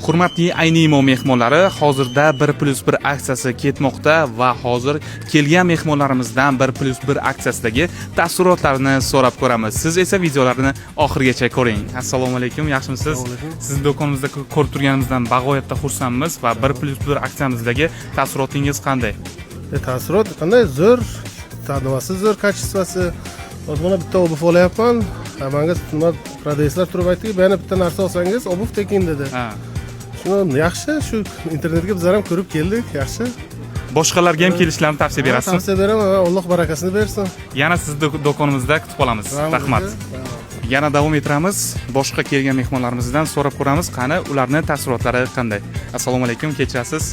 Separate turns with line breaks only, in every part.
Hurmatli Aynimo mehmonlari, hozirda 1+1 aksiyasi ketmoqda va hozir kelgan mehmonlarimizdan 1+1 aksiyasidagi taassurotlarni so'rab ko'ramiz. Siz esa videolarni oxirigacha ko'ring. Assalomu alaykum, yaxshimisiz? Sizni do'konimizda ko'rib turganimizdan bag'oyatda xursandmiz va 1+1 aksiyamizdagi taassurotingiz qanday?
Taassurot qanday? Zo'r, ta'dovasi zo'r, kачествоsi. Mana bitta obuv olyapman. Menga prodayslar turib aytdiki, "Meni bitta narsa olsangiz, obuv tekin" dedi. Shuni yaxshi, shu internetga bizlar ham ko'rib keldik, yaxshi.
Boshqalarga ham kelishlarini tavsiya berasiz?
Tavsiya beraman, Alloh barakasini bersin.
Yana sizni do'konimizda kutib qolamiz. Rahmat. Yana davom etamiz. Boshqa kelgan mehmonlarimizdan so'rab ko'ramiz, qani ularning taassurotlari qanday. Assalomu alaykum, kechirasiz.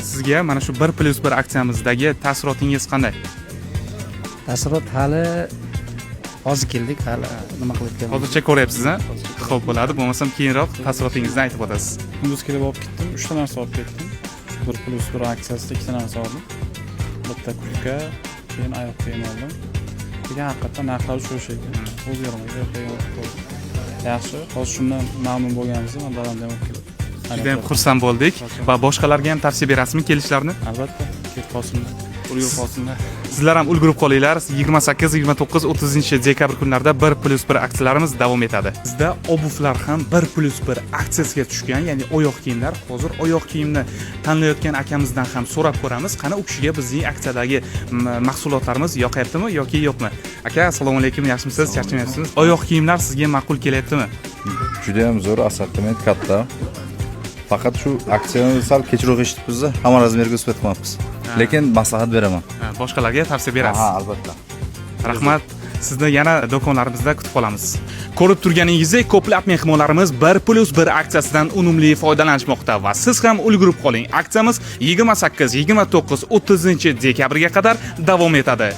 Sizga mana shu 1+1 aksiyamizdagi taassurotingiz qanday?
Taassurot hali hozir keldik, hali nima qilayotganimizni.
Hozircha ko'ryapsiz-a? Xo'p bo'ladi, bo'lmasam keyinroq taassurotingizni aytib o'tasiz.
Kunduz kelib olib ketdim, 3 ta narsa olib ketdim. 1+1 aksiyasida 2 ta narsa oldim. Bitta kurtka, keyin oyoq kiyim oldim. Degan haqiqatdan narxlar o'sha ekan. Yaxshi, hozir shundan mamnun bo'lganimizni man dadamdan olib keldim.
Juda ham xursand bo'ldik va boshqalarga ham tavsiya berasizmi kelishlarini?
Albatta, kelib qolsinlar. Ulgurib qolsinlar.
Sizlar ham ulgurib qolinglar. 28, 29, 30-dekabr kunlarida 1+1 aksiyalarimiz davom etadi. Bizda obuvlar ham 1+1 aksiyasiga tushgan, ya'ni oyoq kiyimlar. Hozir oyoq kiyimni tanlayotgan akamizdan ham so'rab ko'ramiz, qani u kishiga bizning aksiyadagi mahsulotlarimiz yoqayaptimi yoki yo'qmi? Aka, assalomu alaykum, yaxshimisiz? Charchamayapsizmi? Oyoq kiyimlar sizga ma'qul kelyaptimi?
Juda ham zo'r, assortiment katta. Faqat shu aksiyani sal kechroq eshitibmiz, hamma razmerga o'sib lekin maslahat beraman.
Boshqalarga tavsiya berasiz?
Ha, albatta.
Rahmat. Sizni yana do'konlarimizda kutib qolamiz. Ko'rib turganingizdek, ko'plab mehmonlarimiz 1+1 aksiyasidan unumli foydalanishmoqda va siz ham ulgurib qoling. Aksiyamiz 28, 29, 30-dekabrga qadar davom etadi.